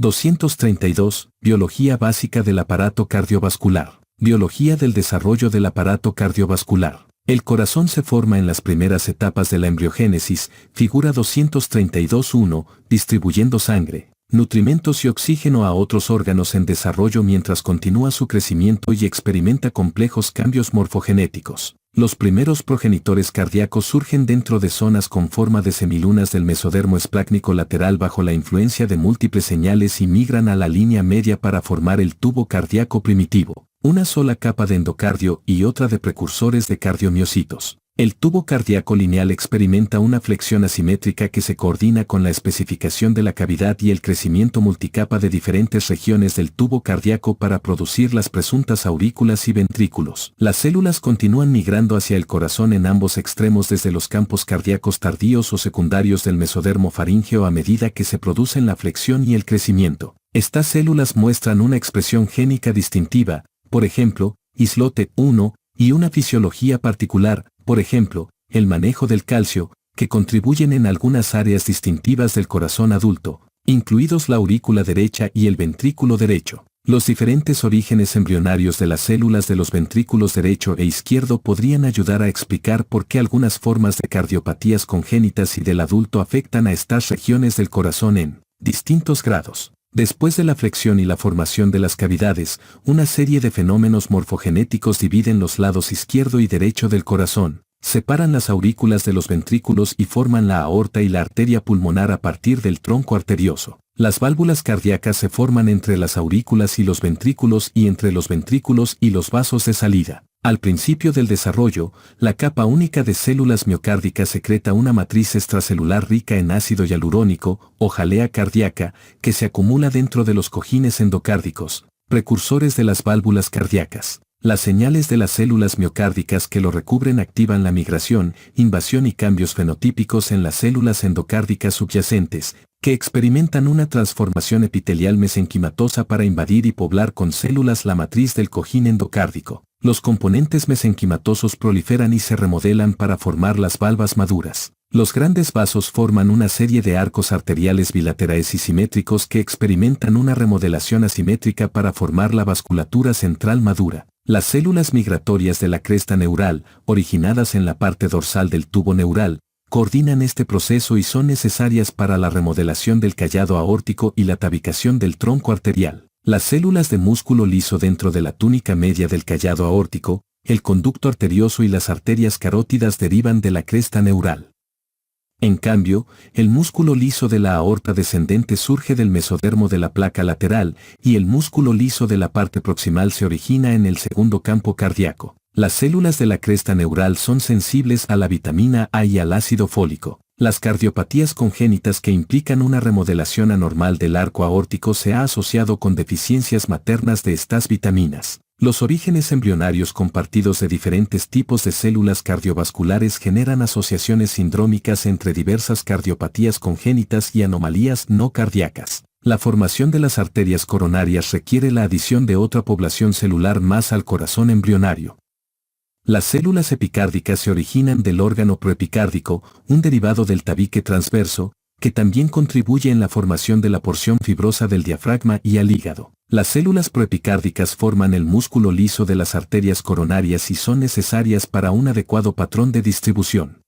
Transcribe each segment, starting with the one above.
232. Biología básica del aparato cardiovascular. Biología del desarrollo del aparato cardiovascular. El corazón se forma en las primeras etapas de la embriogénesis, figura 232.1, distribuyendo sangre, nutrimentos y oxígeno a otros órganos en desarrollo mientras continúa su crecimiento y experimenta complejos cambios morfogenéticos. Los primeros progenitores cardíacos surgen dentro de zonas con forma de semilunas del mesodermo esplácnico lateral bajo la influencia de múltiples señales y migran a la línea media para formar el tubo cardíaco primitivo, una sola capa de endocardio y otra de precursores de cardiomiocitos. El tubo cardíaco lineal experimenta una flexión asimétrica que se coordina con la especificación de la cavidad y el crecimiento multicapa de diferentes regiones del tubo cardíaco para producir las presuntas aurículas y ventrículos. Las células continúan migrando hacia el corazón en ambos extremos desde los campos cardíacos tardíos o secundarios del mesodermo faríngeo a medida que se producen la flexión y el crecimiento. Estas células muestran una expresión génica distintiva, por ejemplo, islote 1, y una fisiología particular, por ejemplo, el manejo del calcio, que contribuyen en algunas áreas distintivas del corazón adulto, incluidos la aurícula derecha y el ventrículo derecho. Los diferentes orígenes embrionarios de las células de los ventrículos derecho e izquierdo podrían ayudar a explicar por qué algunas formas de cardiopatías congénitas y del adulto afectan a estas regiones del corazón en distintos grados. Después de la flexión y la formación de las cavidades, una serie de fenómenos morfogenéticos dividen los lados izquierdo y derecho del corazón, separan las aurículas de los ventrículos y forman la aorta y la arteria pulmonar a partir del tronco arterioso. Las válvulas cardíacas se forman entre las aurículas y los ventrículos y entre los ventrículos y los vasos de salida. Al principio del desarrollo, la capa única de células miocárdicas secreta una matriz extracelular rica en ácido hialurónico, o jalea cardíaca, que se acumula dentro de los cojines endocárdicos, precursores de las válvulas cardíacas. Las señales de las células miocárdicas que lo recubren activan la migración, invasión y cambios fenotípicos en las células endocárdicas subyacentes, que experimentan una transformación epitelial mesenquimatosa para invadir y poblar con células la matriz del cojín endocárdico. Los componentes mesenquimatosos proliferan y se remodelan para formar las valvas maduras. Los grandes vasos forman una serie de arcos arteriales bilaterales y simétricos que experimentan una remodelación asimétrica para formar la vasculatura central madura. Las células migratorias de la cresta neural, originadas en la parte dorsal del tubo neural, coordinan este proceso y son necesarias para la remodelación del callado aórtico y la tabicación del tronco arterial. Las células de músculo liso dentro de la túnica media del callado aórtico, el conducto arterioso y las arterias carótidas derivan de la cresta neural. En cambio, el músculo liso de la aorta descendente surge del mesodermo de la placa lateral y el músculo liso de la parte proximal se origina en el segundo campo cardíaco. Las células de la cresta neural son sensibles a la vitamina A y al ácido fólico. Las cardiopatías congénitas que implican una remodelación anormal del arco aórtico se ha asociado con deficiencias maternas de estas vitaminas. Los orígenes embrionarios compartidos de diferentes tipos de células cardiovasculares generan asociaciones sindrómicas entre diversas cardiopatías congénitas y anomalías no cardíacas. La formación de las arterias coronarias requiere la adición de otra población celular más al corazón embrionario. Las células epicárdicas se originan del órgano proepicárdico, un derivado del tabique transverso, que también contribuye en la formación de la porción fibrosa del diafragma y al hígado. Las células proepicárdicas forman el músculo liso de las arterias coronarias y son necesarias para un adecuado patrón de distribución.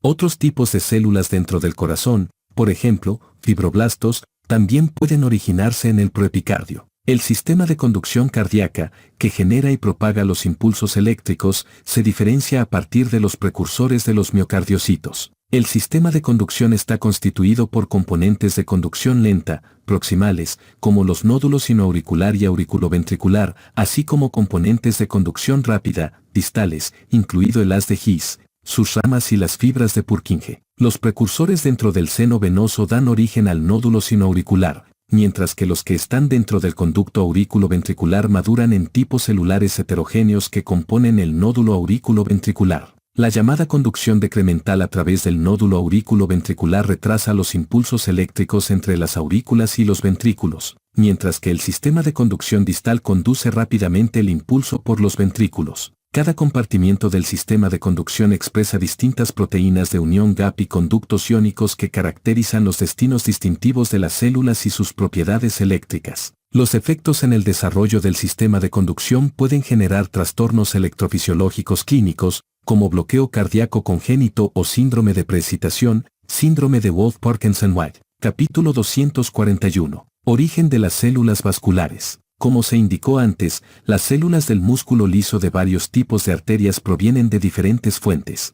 Otros tipos de células dentro del corazón, por ejemplo, fibroblastos, también pueden originarse en el proepicardio. El sistema de conducción cardíaca, que genera y propaga los impulsos eléctricos, se diferencia a partir de los precursores de los miocardiocitos. El sistema de conducción está constituido por componentes de conducción lenta, proximales, como los nódulos sinoauricular y auriculoventricular, así como componentes de conducción rápida, distales, incluido el haz de His, sus ramas y las fibras de Purkinje. Los precursores dentro del seno venoso dan origen al nódulo sinoauricular, mientras que los que están dentro del conducto aurículo-ventricular maduran en tipos celulares heterogéneos que componen el nódulo aurículo-ventricular. La llamada conducción decremental a través del nódulo aurículo-ventricular retrasa los impulsos eléctricos entre las aurículas y los ventrículos, mientras que el sistema de conducción distal conduce rápidamente el impulso por los ventrículos. Cada compartimiento del sistema de conducción expresa distintas proteínas de unión gap y conductos iónicos que caracterizan los destinos distintivos de las células y sus propiedades eléctricas. Los efectos en el desarrollo del sistema de conducción pueden generar trastornos electrofisiológicos clínicos, como bloqueo cardíaco congénito o síndrome de preexcitación, síndrome de Wolff-Parkinson-White. Capítulo 241. Origen de las células vasculares. Como se indicó antes, las células del músculo liso de varios tipos de arterias provienen de diferentes fuentes.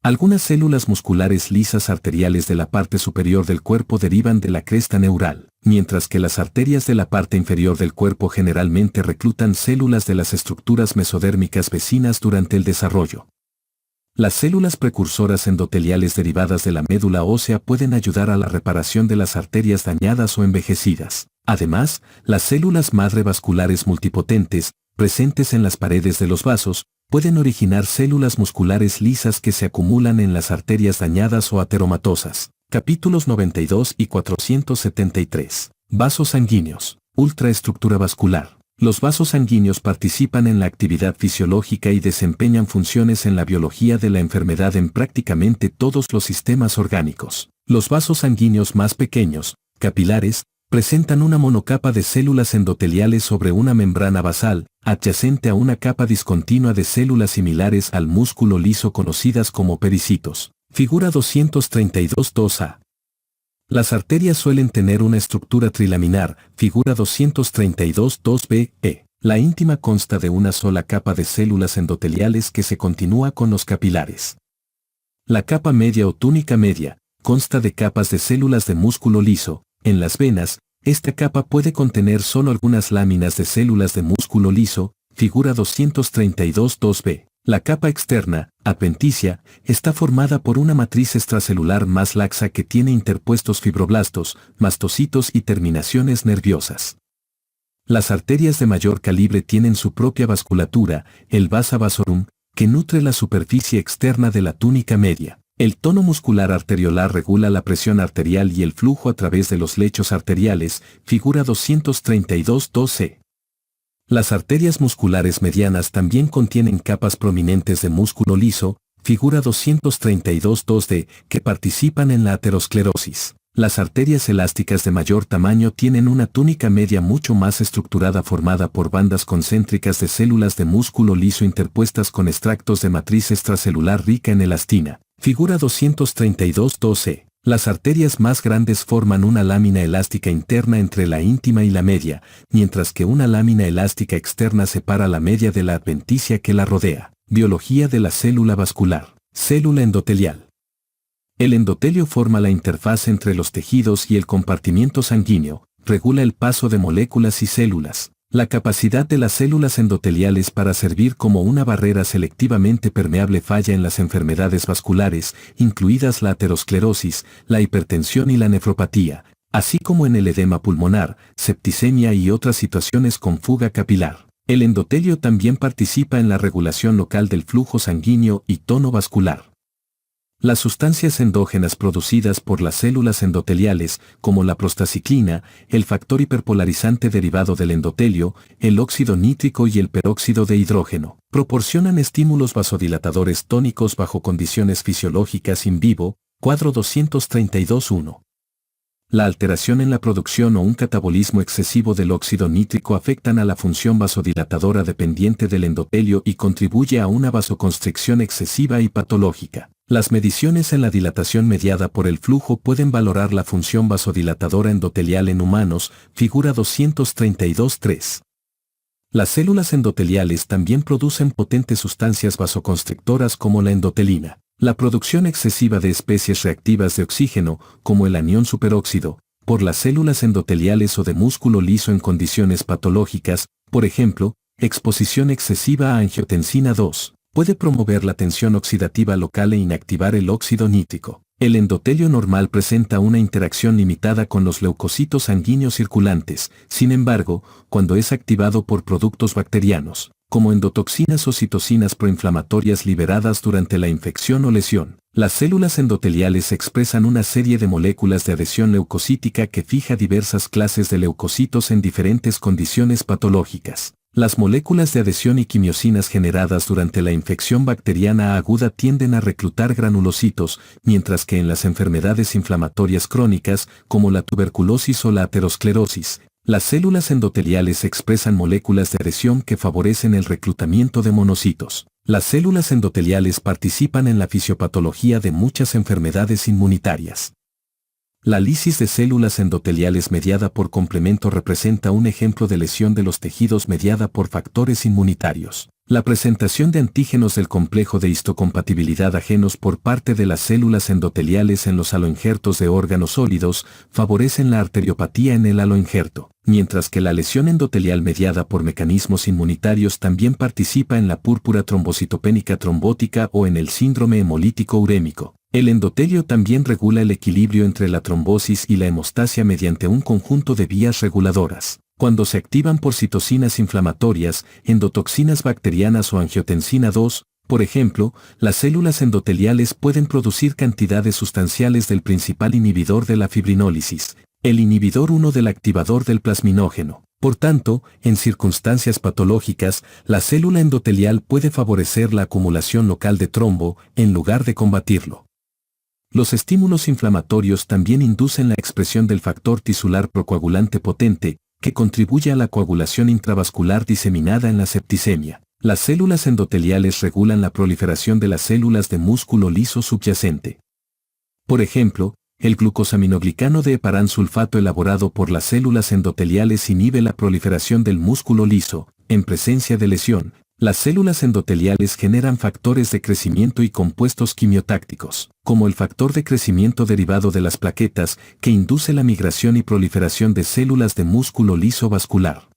Algunas células musculares lisas arteriales de la parte superior del cuerpo derivan de la cresta neural, mientras que las arterias de la parte inferior del cuerpo generalmente reclutan células de las estructuras mesodérmicas vecinas durante el desarrollo. Las células precursoras endoteliales derivadas de la médula ósea pueden ayudar a la reparación de las arterias dañadas o envejecidas. Además, las células madre vasculares multipotentes, presentes en las paredes de los vasos, pueden originar células musculares lisas que se acumulan en las arterias dañadas o ateromatosas. Capítulos 92 y 473. Vasos sanguíneos. Ultraestructura vascular. Los vasos sanguíneos participan en la actividad fisiológica y desempeñan funciones en la biología de la enfermedad en prácticamente todos los sistemas orgánicos. Los vasos sanguíneos más pequeños, capilares, presentan una monocapa de células endoteliales sobre una membrana basal, adyacente a una capa discontinua de células similares al músculo liso conocidas como pericitos. Figura 232-2a. Las arterias suelen tener una estructura trilaminar, figura 232-2b-e. La íntima consta de una sola capa de células endoteliales que se continúa con los capilares. La capa media o túnica media consta de capas de células de músculo liso. En las venas, esta capa puede contener solo algunas láminas de células de músculo liso, figura 232-2b. La capa externa, adventicia, está formada por una matriz extracelular más laxa que tiene interpuestos fibroblastos, mastocitos y terminaciones nerviosas. Las arterias de mayor calibre tienen su propia vasculatura, el vasa vasorum, que nutre la superficie externa de la túnica media. El tono muscular arteriolar regula la presión arterial y el flujo a través de los lechos arteriales, figura 232-2c. Las arterias musculares medianas también contienen capas prominentes de músculo liso, figura 232-2d, que participan en la aterosclerosis. Las arterias elásticas de mayor tamaño tienen una túnica media mucho más estructurada formada por bandas concéntricas de células de músculo liso interpuestas con extractos de matriz extracelular rica en elastina. Figura 232-2c. Las arterias más grandes forman una lámina elástica interna entre la íntima y la media, mientras que una lámina elástica externa separa la media de la adventicia que la rodea. Biología de la célula vascular. Célula endotelial. El endotelio forma la interfaz entre los tejidos y el compartimiento sanguíneo, regula el paso de moléculas y células. La capacidad de las células endoteliales para servir como una barrera selectivamente permeable falla en las enfermedades vasculares, incluidas la aterosclerosis, la hipertensión y la nefropatía, así como en el edema pulmonar, septicemia y otras situaciones con fuga capilar. El endotelio también participa en la regulación local del flujo sanguíneo y tono vascular. Las sustancias endógenas producidas por las células endoteliales, como la prostaciclina, el factor hiperpolarizante derivado del endotelio, el óxido nítrico y el peróxido de hidrógeno, proporcionan estímulos vasodilatadores tónicos bajo condiciones fisiológicas in vivo, cuadro 232-1. La alteración en la producción o un catabolismo excesivo del óxido nítrico afectan a la función vasodilatadora dependiente del endotelio y contribuye a una vasoconstricción excesiva y patológica. Las mediciones en la dilatación mediada por el flujo pueden valorar la función vasodilatadora endotelial en humanos, figura 232-3. Las células endoteliales también producen potentes sustancias vasoconstrictoras como la endotelina. La producción excesiva de especies reactivas de oxígeno, como el anión superóxido, por las células endoteliales o de músculo liso en condiciones patológicas, por ejemplo, exposición excesiva a angiotensina 2, puede promover la tensión oxidativa local e inactivar el óxido nítrico. El endotelio normal presenta una interacción limitada con los leucocitos sanguíneos circulantes, sin embargo, cuando es activado por productos bacterianos, como endotoxinas o citocinas proinflamatorias liberadas durante la infección o lesión, las células endoteliales expresan una serie de moléculas de adhesión leucocítica que fija diversas clases de leucocitos en diferentes condiciones patológicas. Las moléculas de adhesión y quimiosinas generadas durante la infección bacteriana aguda tienden a reclutar granulocitos, mientras que en las enfermedades inflamatorias crónicas, como la tuberculosis o la aterosclerosis, las células endoteliales expresan moléculas de adhesión que favorecen el reclutamiento de monocitos. Las células endoteliales participan en la fisiopatología de muchas enfermedades inmunitarias. La lisis de células endoteliales mediada por complemento representa un ejemplo de lesión de los tejidos mediada por factores inmunitarios. La presentación de antígenos del complejo de histocompatibilidad ajenos por parte de las células endoteliales en los aloinjertos de órganos sólidos favorecen la arteriopatía en el aloinjerto, mientras que la lesión endotelial mediada por mecanismos inmunitarios también participa en la púrpura trombocitopénica trombótica o en el síndrome hemolítico urémico. El endotelio también regula el equilibrio entre la trombosis y la hemostasia mediante un conjunto de vías reguladoras. Cuando se activan por citocinas inflamatorias, endotoxinas bacterianas o angiotensina 2, por ejemplo, las células endoteliales pueden producir cantidades sustanciales del principal inhibidor de la fibrinólisis, el inhibidor 1 del activador del plasminógeno. Por tanto, en circunstancias patológicas, la célula endotelial puede favorecer la acumulación local de trombo en lugar de combatirlo. Los estímulos inflamatorios también inducen la expresión del factor tisular procoagulante potente, que contribuye a la coagulación intravascular diseminada en la septicemia. Las células endoteliales regulan la proliferación de las células de músculo liso subyacente. Por ejemplo, el glucosaminoglicano de heparansulfato elaborado por las células endoteliales inhibe la proliferación del músculo liso, en presencia de lesión. Las células endoteliales generan factores de crecimiento y compuestos quimiotácticos, como el factor de crecimiento derivado de las plaquetas, que induce la migración y proliferación de células de músculo liso vascular.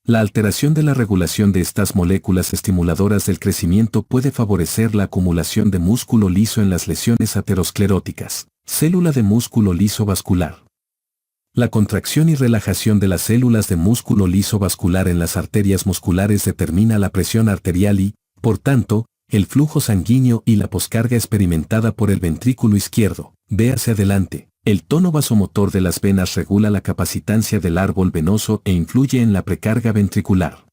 La alteración de la regulación de estas moléculas estimuladoras del crecimiento puede favorecer la acumulación de músculo liso en las lesiones ateroscleróticas. Célula de músculo liso vascular. La contracción y relajación de las células de músculo liso vascular en las arterias musculares determina la presión arterial y, por tanto, el flujo sanguíneo y la poscarga experimentada por el ventrículo izquierdo. Ve hacia adelante. El tono vasomotor de las venas regula la capacitancia del árbol venoso e influye en la precarga ventricular.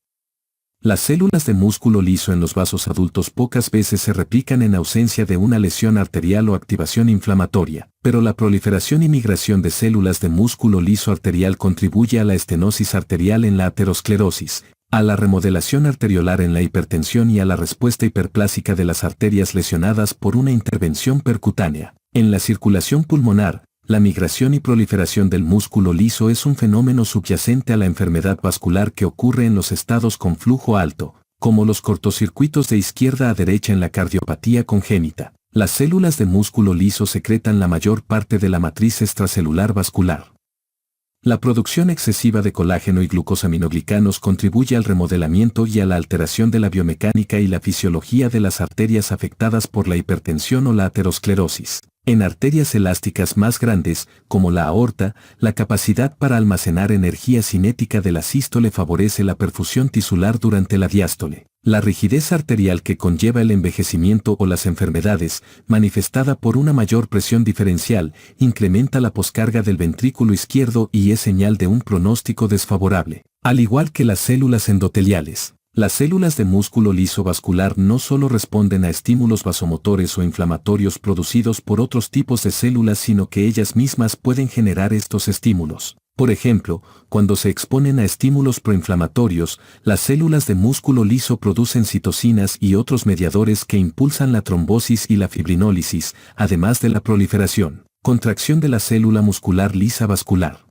Las células de músculo liso en los vasos adultos pocas veces se replican en ausencia de una lesión arterial o activación inflamatoria, pero la proliferación y migración de células de músculo liso arterial contribuye a la estenosis arterial en la aterosclerosis, a la remodelación arteriolar en la hipertensión y a la respuesta hiperplásica de las arterias lesionadas por una intervención percutánea. En la circulación pulmonar, la migración y proliferación del músculo liso es un fenómeno subyacente a la enfermedad vascular que ocurre en los estados con flujo alto, como los cortocircuitos de izquierda a derecha en la cardiopatía congénita. Las células de músculo liso secretan la mayor parte de la matriz extracelular vascular. La producción excesiva de colágeno y glucosaminoglicanos contribuye al remodelamiento y a la alteración de la biomecánica y la fisiología de las arterias afectadas por la hipertensión o la aterosclerosis. En arterias elásticas más grandes, como la aorta, la capacidad para almacenar energía cinética de la sístole favorece la perfusión tisular durante la diástole. La rigidez arterial que conlleva el envejecimiento o las enfermedades, manifestada por una mayor presión diferencial, incrementa la poscarga del ventrículo izquierdo y es señal de un pronóstico desfavorable. Al igual que las células endoteliales, las células de músculo liso vascular no solo responden a estímulos vasomotores o inflamatorios producidos por otros tipos de células, sino que ellas mismas pueden generar estos estímulos. Por ejemplo, cuando se exponen a estímulos proinflamatorios, las células de músculo liso producen citocinas y otros mediadores que impulsan la trombosis y la fibrinólisis, además de la proliferación, contracción de la célula muscular lisa vascular.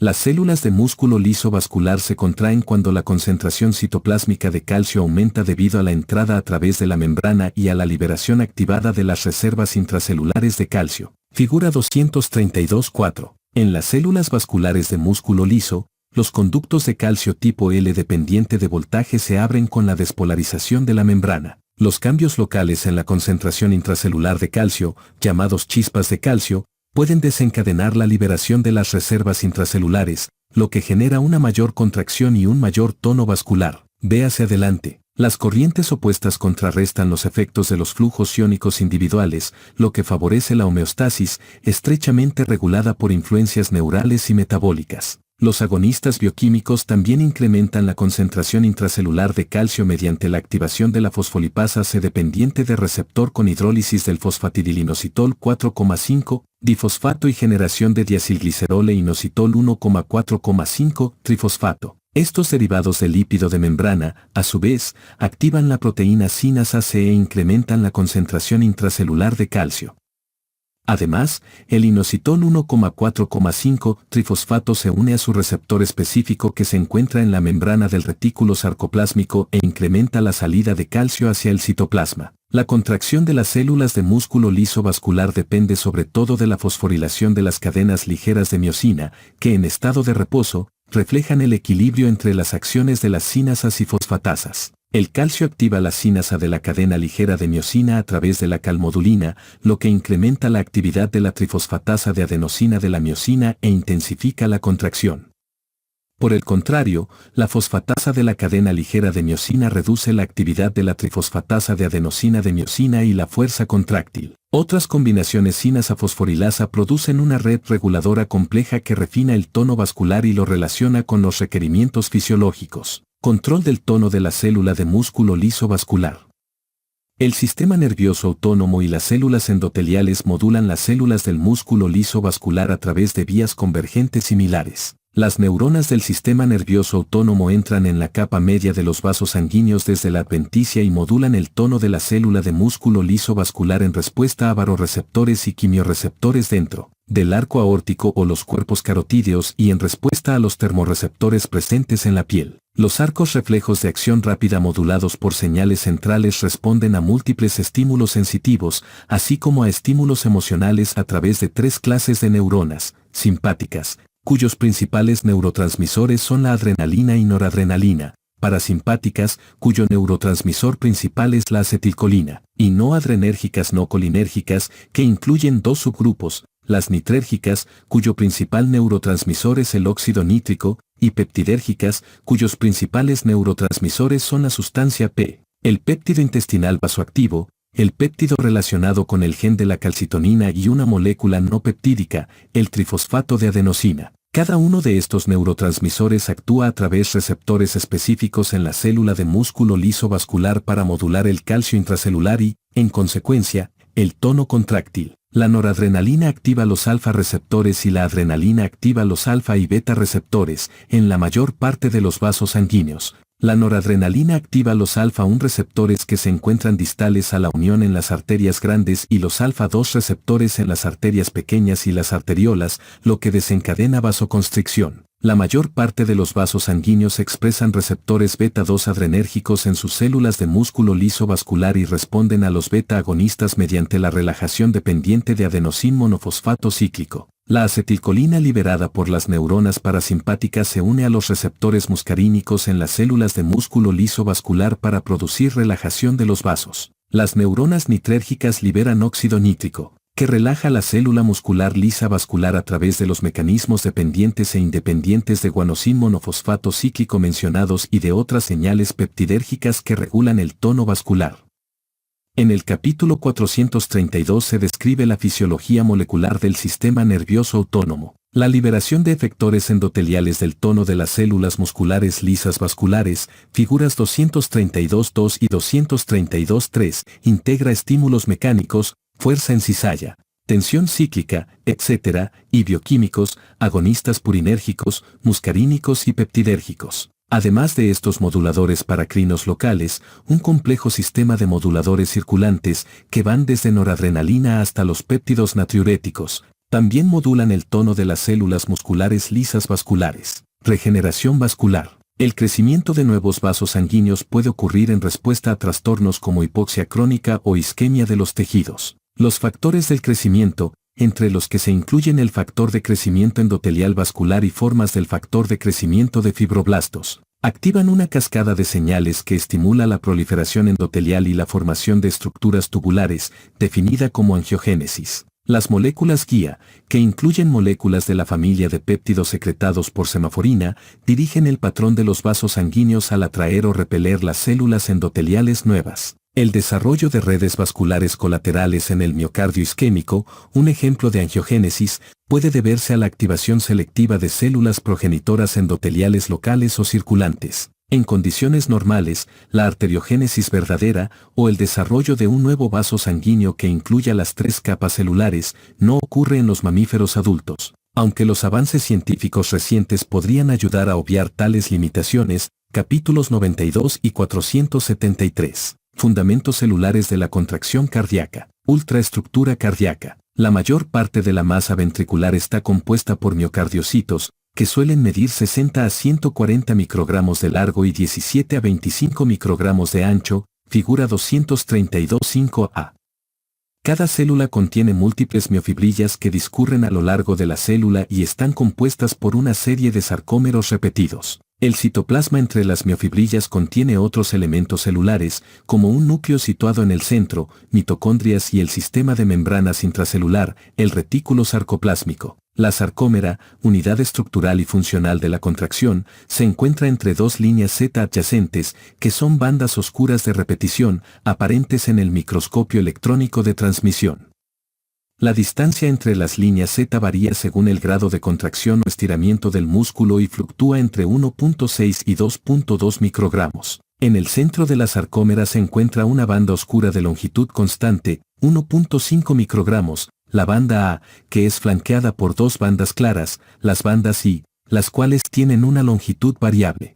Las células de músculo liso vascular se contraen cuando la concentración citoplásmica de calcio aumenta debido a la entrada a través de la membrana y a la liberación activada de las reservas intracelulares de calcio. Figura 232.4. En las células vasculares de músculo liso, los conductos de calcio tipo L dependiente de voltaje se abren con la despolarización de la membrana. Los cambios locales en la concentración intracelular de calcio, llamados chispas de calcio, pueden desencadenar la liberación de las reservas intracelulares, lo que genera una mayor contracción y un mayor tono vascular. Ve hacia adelante. Las corrientes opuestas contrarrestan los efectos de los flujos iónicos individuales, lo que favorece la homeostasis, estrechamente regulada por influencias neurales y metabólicas. Los agonistas bioquímicos también incrementan la concentración intracelular de calcio mediante la activación de la fosfolipasa C dependiente de receptor con hidrólisis del fosfatidilinositol 4,5, difosfato y generación de diacilglicerol e inositol 1,4,5, trifosfato. Estos derivados del lípido de membrana, a su vez, activan la proteína sinasa C e incrementan la concentración intracelular de calcio. Además, el inositol 1,4,5 trifosfato se une a su receptor específico que se encuentra en la membrana del retículo sarcoplásmico e incrementa la salida de calcio hacia el citoplasma. La contracción de las células de músculo liso vascular depende sobre todo de la fosforilación de las cadenas ligeras de miosina, que en estado de reposo, reflejan el equilibrio entre las acciones de las sinasas y fosfatasas. El calcio activa la sinasa de la cadena ligera de miosina a través de la calmodulina, lo que incrementa la actividad de la trifosfatasa de adenosina de la miosina e intensifica la contracción. Por el contrario, la fosfatasa de la cadena ligera de miosina reduce la actividad de la trifosfatasa de adenosina de miosina y la fuerza contráctil. Otras combinaciones sinasa-fosforilasa producen una red reguladora compleja que refina el tono vascular y lo relaciona con los requerimientos fisiológicos. Control del tono de la célula de músculo liso vascular. El sistema nervioso autónomo y las células endoteliales modulan las células del músculo liso vascular a través de vías convergentes similares. Las neuronas del sistema nervioso autónomo entran en la capa media de los vasos sanguíneos desde la adventicia y modulan el tono de la célula de músculo liso vascular en respuesta a varoreceptores y quimiorreceptores dentro del arco aórtico o los cuerpos carotídeos y en respuesta a los termorreceptores presentes en la piel. Los arcos reflejos de acción rápida modulados por señales centrales responden a múltiples estímulos sensitivos, así como a estímulos emocionales a través de tres clases de neuronas, simpáticas, cuyos principales neurotransmisores son la adrenalina y noradrenalina, parasimpáticas, cuyo neurotransmisor principal es la acetilcolina, y no adrenérgicas no colinérgicas, que incluyen dos subgrupos, las nitrérgicas, cuyo principal neurotransmisor es el óxido nítrico, y peptidérgicas, cuyos principales neurotransmisores son la sustancia P, el péptido intestinal vasoactivo, el péptido relacionado con el gen de la calcitonina y una molécula no peptídica, el trifosfato de adenosina. Cada uno de estos neurotransmisores actúa a través de receptores específicos en la célula de músculo liso vascular para modular el calcio intracelular y, en consecuencia, el tono contráctil. La noradrenalina activa los alfa receptores y la adrenalina activa los alfa y beta receptores en la mayor parte de los vasos sanguíneos. La noradrenalina activa los alfa-1 receptores que se encuentran distales a la unión en las arterias grandes y los alfa-2 receptores en las arterias pequeñas y las arteriolas, lo que desencadena vasoconstricción. La mayor parte de los vasos sanguíneos expresan receptores beta-2 adrenérgicos en sus células de músculo liso vascular y responden a los beta-agonistas mediante la relajación dependiente de adenosín monofosfato cíclico. La acetilcolina liberada por las neuronas parasimpáticas se une a los receptores muscarínicos en las células de músculo liso vascular para producir relajación de los vasos. Las neuronas nitrérgicas liberan óxido nítrico, que relaja la célula muscular lisa vascular a través de los mecanismos dependientes e independientes de guanosín monofosfato cíclico mencionados y de otras señales peptidérgicas que regulan el tono vascular. En el capítulo 432 se describe la fisiología molecular del sistema nervioso autónomo. La liberación de efectores endoteliales del tono de las células musculares lisas vasculares, figuras 232.2 y 232.3, integra estímulos mecánicos, fuerza en cizalla, tensión cíclica, etc., y bioquímicos, agonistas purinérgicos, muscarínicos y peptidérgicos. Además de estos moduladores paracrinos locales, un complejo sistema de moduladores circulantes que van desde noradrenalina hasta los péptidos natriuréticos, también modulan el tono de las células musculares lisas vasculares. Regeneración vascular. El crecimiento de nuevos vasos sanguíneos puede ocurrir en respuesta a trastornos como hipoxia crónica o isquemia de los tejidos. Los factores del crecimiento, entre los que se incluyen el factor de crecimiento endotelial vascular y formas del factor de crecimiento de fibroblastos, activan una cascada de señales que estimula la proliferación endotelial y la formación de estructuras tubulares, definida como angiogénesis. Las moléculas guía, que incluyen moléculas de la familia de péptidos secretados por semaforina, dirigen el patrón de los vasos sanguíneos al atraer o repeler las células endoteliales nuevas. El desarrollo de redes vasculares colaterales en el miocardio isquémico, un ejemplo de angiogénesis, puede deberse a la activación selectiva de células progenitoras endoteliales locales o circulantes. En condiciones normales, la arteriogénesis verdadera o el desarrollo de un nuevo vaso sanguíneo que incluya las 3 capas celulares no ocurre en los mamíferos adultos. Aunque los avances científicos recientes podrían ayudar a obviar tales limitaciones, capítulos 92 y 473. Fundamentos celulares de la contracción cardíaca. Ultraestructura cardíaca. La mayor parte de la masa ventricular está compuesta por miocardiocitos, que suelen medir 60 a 140 microgramos de largo y 17 a 25 microgramos de ancho, figura 232.5a. Cada célula contiene múltiples miofibrillas que discurren a lo largo de la célula y están compuestas por una serie de sarcómeros repetidos. El citoplasma entre las miofibrillas contiene otros elementos celulares, como un núcleo situado en el centro, mitocondrias y el sistema de membranas intracelular, el retículo sarcoplásmico. La sarcómera, unidad estructural y funcional de la contracción, se encuentra entre 2 líneas Z adyacentes, que son bandas oscuras de repetición, aparentes en el microscopio electrónico de transmisión. La distancia entre las líneas Z varía según el grado de contracción o estiramiento del músculo y fluctúa entre 1.6 y 2.2 microgramos. En el centro de la sarcómera se encuentra una banda oscura de longitud constante, 1.5 microgramos, la banda A, que es flanqueada por 2 bandas claras, las bandas I, las cuales tienen una longitud variable.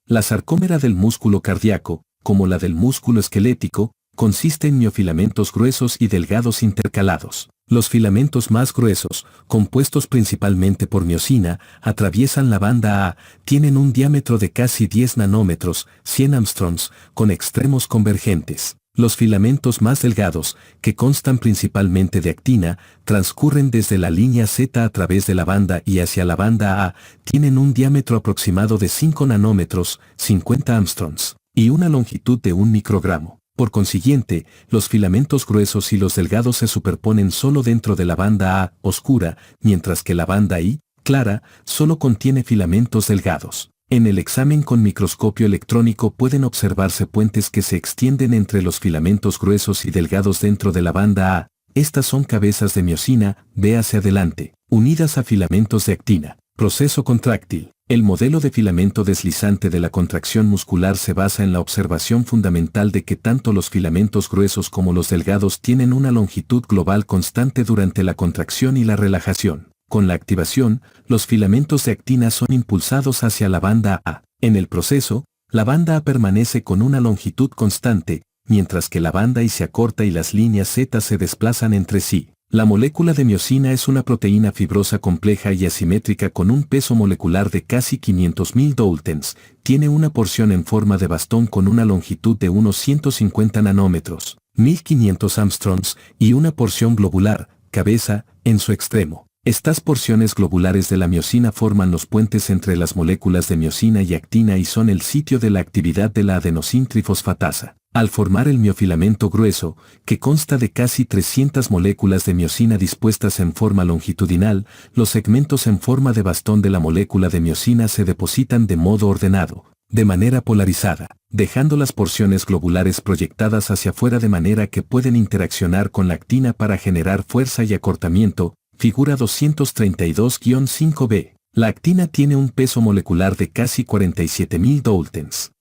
La sarcómera del músculo cardíaco, como la del músculo esquelético, consiste en miofilamentos gruesos y delgados intercalados. Los filamentos más gruesos, compuestos principalmente por miosina, atraviesan la banda A, tienen un diámetro de casi 10 nanómetros, 100 angstroms, con extremos convergentes. Los filamentos más delgados, que constan principalmente de actina, transcurren desde la línea Z a través de la banda y hacia la banda A, tienen un diámetro aproximado de 5 nanómetros, 50 angstroms, y una longitud de 1 microgramo. Por consiguiente, los filamentos gruesos y los delgados se superponen solo dentro de la banda A, oscura, mientras que la banda I, clara, solo contiene filamentos delgados. En el examen con microscopio electrónico pueden observarse puentes que se extienden entre los filamentos gruesos y delgados dentro de la banda A. Estas son cabezas de miosina, ve hacia adelante, unidas a filamentos de actina. Proceso contráctil. El modelo de filamento deslizante de la contracción muscular se basa en la observación fundamental de que tanto los filamentos gruesos como los delgados tienen una longitud global constante durante la contracción y la relajación. Con la activación, los filamentos de actina son impulsados hacia la banda A. En el proceso, la banda A permanece con una longitud constante, mientras que la banda I se acorta y las líneas Z se desplazan entre sí. La molécula de miosina es una proteína fibrosa compleja y asimétrica con un peso molecular de casi 500.000 daltons. Tiene una porción en forma de bastón con una longitud de unos 150 nanómetros, 1500 angstroms, y una porción globular, cabeza, en su extremo. Estas porciones globulares de la miosina forman los puentes entre las moléculas de miosina y actina y son el sitio de la actividad de la adenosintrifosfatasa. Al formar el miofilamento grueso, que consta de casi 300 moléculas de miosina dispuestas en forma longitudinal, los segmentos en forma de bastón de la molécula de miosina se depositan de modo ordenado, de manera polarizada, dejando las porciones globulares proyectadas hacia afuera de manera que pueden interaccionar con la actina para generar fuerza y acortamiento, figura 232-5b. La actina tiene un peso molecular de casi 47.000 daltons.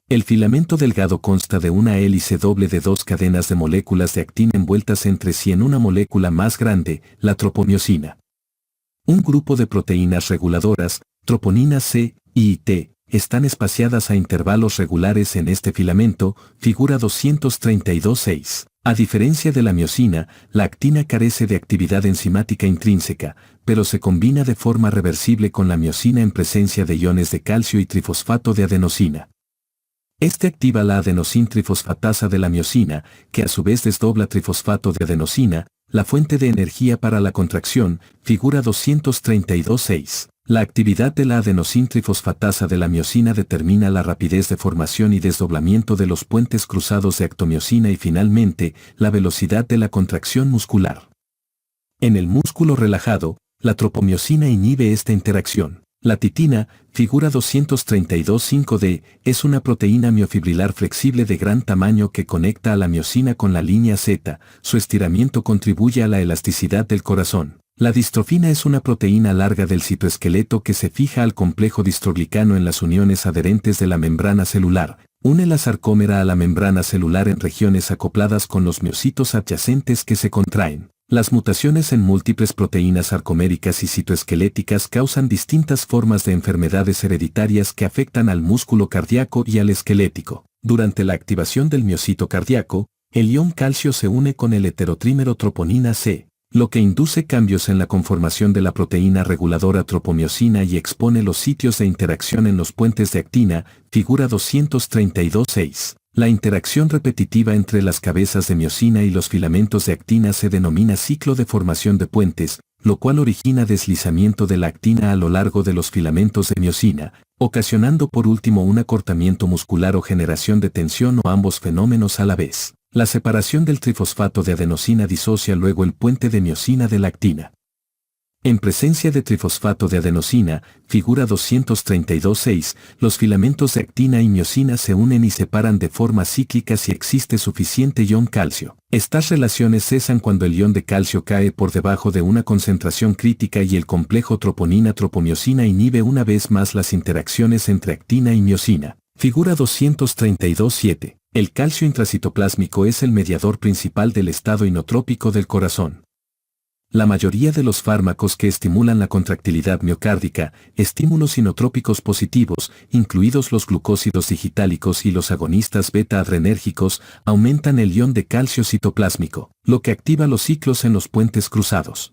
El filamento delgado consta de una hélice doble de 2 cadenas de moléculas de actina envueltas entre sí en una molécula más grande, la tropomiosina. Un grupo de proteínas reguladoras, troponina C y T, están espaciadas a intervalos regulares en este filamento, figura 232.6. A diferencia de la miosina, la actina carece de actividad enzimática intrínseca, pero se combina de forma reversible con la miosina en presencia de iones de calcio y trifosfato de adenosina. Este activa la adenosintrifosfatasa de la miosina, que a su vez desdobla trifosfato de adenosina, la fuente de energía para la contracción, figura 232.6. La actividad de la adenosintrifosfatasa de la miosina determina la rapidez de formación y desdoblamiento de los puentes cruzados de actomiosina y finalmente, la velocidad de la contracción muscular. En el músculo relajado, la tropomiosina inhibe esta interacción. La titina, figura 232.5d, es una proteína miofibrilar flexible de gran tamaño que conecta a la miosina con la línea Z. Su estiramiento contribuye a la elasticidad del corazón. La distrofina es una proteína larga del citoesqueleto que se fija al complejo distroglicano en las uniones adherentes de la membrana celular. Une la sarcómera a la membrana celular en regiones acopladas con los miocitos adyacentes que se contraen. Las mutaciones en múltiples proteínas sarcoméricas y citoesqueléticas causan distintas formas de enfermedades hereditarias que afectan al músculo cardíaco y al esquelético. Durante la activación del miocito cardíaco, el ion calcio se une con el heterotrímero troponina C, lo que induce cambios en la conformación de la proteína reguladora tropomiosina y expone los sitios de interacción en los puentes de actina, figura 232.6. La interacción repetitiva entre las cabezas de miosina y los filamentos de actina se denomina ciclo de formación de puentes, lo cual origina deslizamiento de la actina a lo largo de los filamentos de miosina, ocasionando por último un acortamiento muscular o generación de tensión o ambos fenómenos a la vez. La separación del trifosfato de adenosina disocia luego el puente de miosina de la actina. En presencia de trifosfato de adenosina, figura 232.6, los filamentos de actina y miosina se unen y separan de forma cíclica si existe suficiente ion calcio. Estas relaciones cesan cuando el ion de calcio cae por debajo de una concentración crítica y el complejo troponina-tropomiosina inhibe una vez más las interacciones entre actina y miosina. Figura 232.7. El calcio intracitoplásmico es el mediador principal del estado inotrópico del corazón. La mayoría de los fármacos que estimulan la contractilidad miocárdica, estímulos inotrópicos positivos, incluidos los glucósidos digitálicos y los agonistas beta-adrenérgicos, aumentan el ion de calcio citoplásmico, lo que activa los ciclos en los puentes cruzados.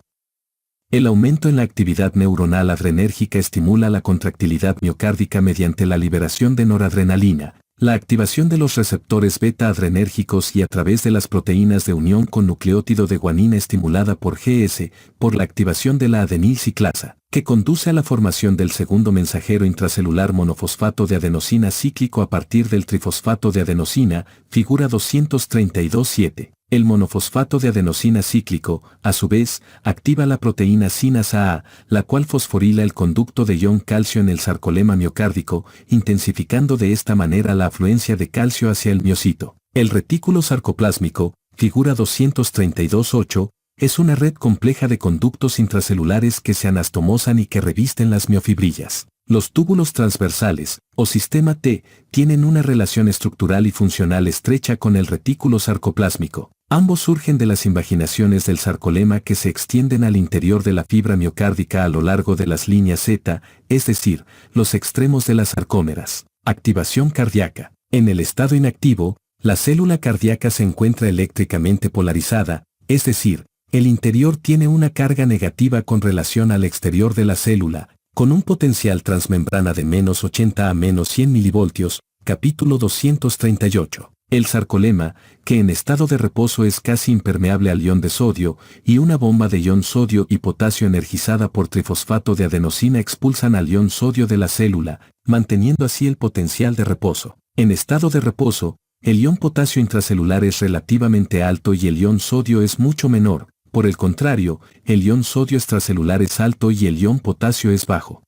El aumento en la actividad neuronal adrenérgica estimula la contractilidad miocárdica mediante la liberación de noradrenalina, la activación de los receptores beta-adrenérgicos y a través de las proteínas de unión con nucleótido de guanina estimulada por GS, por la activación de la adenilciclasa, que conduce a la formación del segundo mensajero intracelular monofosfato de adenosina cíclico a partir del trifosfato de adenosina, figura 232.7. El monofosfato de adenosina cíclico, a su vez, activa la proteína sinasa A, la cual fosforila el conducto de ion calcio en el sarcolema miocárdico, intensificando de esta manera la afluencia de calcio hacia el miocito. El retículo sarcoplásmico, figura 232.8, es una red compleja de conductos intracelulares que se anastomosan y que revisten las miofibrillas. Los túbulos transversales, o sistema T, tienen una relación estructural y funcional estrecha con el retículo sarcoplásmico. Ambos surgen de las invaginaciones del sarcolema que se extienden al interior de la fibra miocárdica a lo largo de las líneas Z, es decir, los extremos de las sarcómeras. Activación cardíaca. En el estado inactivo, la célula cardíaca se encuentra eléctricamente polarizada, es decir, el interior tiene una carga negativa con relación al exterior de la célula, con un potencial transmembrana de -80 a -100 milivoltios, capítulo 238. El sarcolema, que en estado de reposo es casi impermeable al ion de sodio, y una bomba de ion sodio y potasio energizada por trifosfato de adenosina expulsan al ion sodio de la célula, manteniendo así el potencial de reposo. En estado de reposo, el ion potasio intracelular es relativamente alto y el ion sodio es mucho menor. Por el contrario, el ion sodio extracelular es alto y el ion potasio es bajo.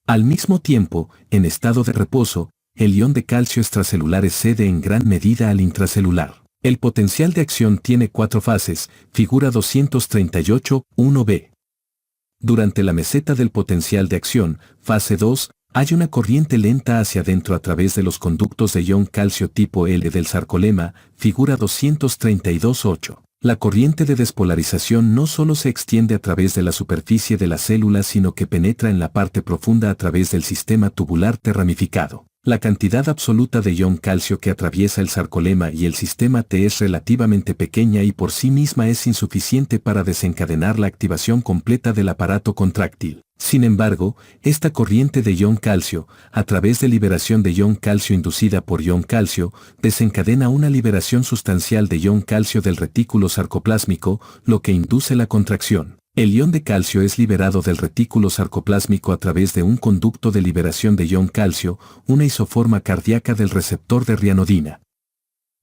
Al mismo tiempo, en estado de reposo, el ion de calcio extracelular excede en gran medida al intracelular. El potencial de acción tiene 4 fases, figura 238.1b. Durante la meseta del potencial de acción, fase 2, hay una corriente lenta hacia adentro a través de los conductos de ion calcio tipo L del sarcolema, figura 232.8. La corriente de despolarización no solo se extiende a través de la superficie de la célula sino que penetra en la parte profunda a través del sistema tubular T ramificado. La cantidad absoluta de ion calcio que atraviesa el sarcolema y el sistema T es relativamente pequeña y por sí misma es insuficiente para desencadenar la activación completa del aparato contráctil. Sin embargo, esta corriente de ion calcio, a través de liberación de ion calcio inducida por ion calcio, desencadena una liberación sustancial de ion calcio del retículo sarcoplásmico, lo que induce la contracción. El ion de calcio es liberado del retículo sarcoplásmico a través de un conducto de liberación de ion calcio, una isoforma cardíaca del receptor de rianodina.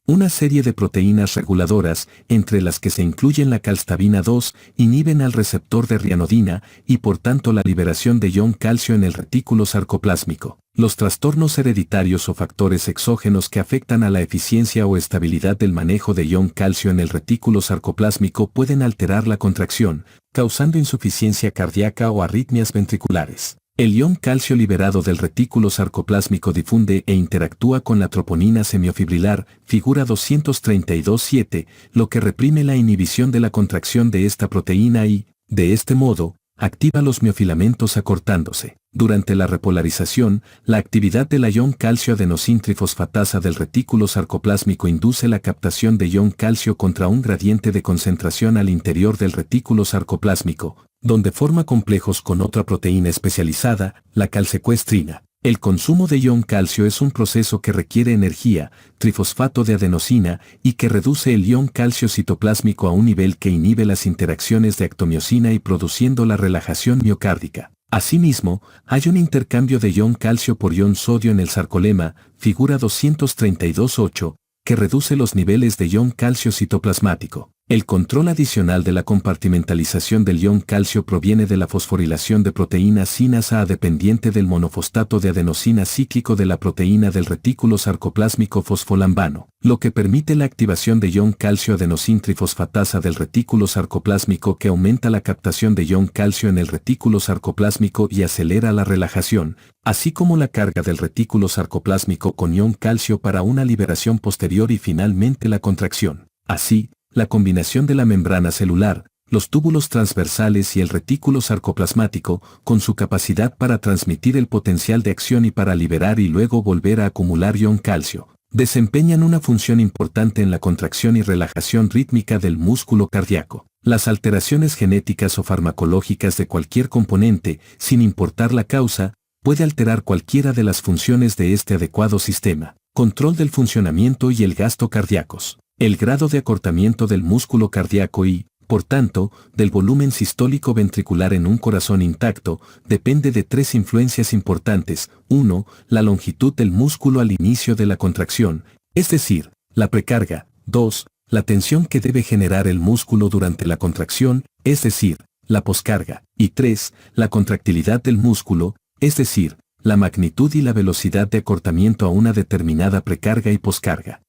Una serie de proteínas reguladoras, entre las que se incluyen la calcitabina 2, inhiben al receptor de rianodina y por tanto la liberación de ion calcio en el retículo sarcoplásmico. Los trastornos hereditarios o factores exógenos que afectan a la eficiencia o estabilidad del manejo de ion calcio en el retículo sarcoplásmico pueden alterar la contracción, causando insuficiencia cardíaca o arritmias ventriculares. El ion calcio liberado del retículo sarcoplásmico difunde e interactúa con la troponina semiofibrilar, figura 232.7, lo que reprime la inhibición de la contracción de esta proteína y, de este modo, activa los miofilamentos acortándose. Durante la repolarización, la actividad de la ion calcio adenosintrifosfatasa del retículo sarcoplásmico induce la captación de ion calcio contra un gradiente de concentración al interior del retículo sarcoplásmico, donde forma complejos con otra proteína especializada, la calsecuestrina. El consumo de ion calcio es un proceso que requiere energía, trifosfato de adenosina, y que reduce el ion calcio citoplásmico a un nivel que inhibe las interacciones de actomiosina y produciendo la relajación miocárdica. Asimismo, hay un intercambio de ion calcio por ion sodio en el sarcolema, figura 232.8, que reduce los niveles de ion calcio citoplasmático. El control adicional de la compartimentalización del ion calcio proviene de la fosforilación de proteína sinasa A dependiente del monofosfato de adenosina cíclico de la proteína del retículo sarcoplásmico fosfolambano, lo que permite la activación de ion calcio adenosintrifosfatasa del retículo sarcoplásmico que aumenta la captación de ion calcio en el retículo sarcoplásmico y acelera la relajación, así como la carga del retículo sarcoplásmico con ion calcio para una liberación posterior y finalmente la contracción. Así, la combinación de la membrana celular, los túbulos transversales y el retículo sarcoplasmático, con su capacidad para transmitir el potencial de acción y para liberar y luego volver a acumular ion calcio, desempeñan una función importante en la contracción y relajación rítmica del músculo cardíaco. Las alteraciones genéticas o farmacológicas de cualquier componente, sin importar la causa, puede alterar cualquiera de las funciones de este adecuado sistema. Control del funcionamiento y el gasto cardíacos. El grado de acortamiento del músculo cardíaco y, por tanto, del volumen sistólico ventricular en un corazón intacto, depende de tres influencias importantes. 1. La longitud del músculo al inicio de la contracción, es decir, la precarga. 2. La tensión que debe generar el músculo durante la contracción, es decir, la poscarga. Y 3. La contractilidad del músculo, es decir, la magnitud y la velocidad de acortamiento a una determinada precarga y poscarga.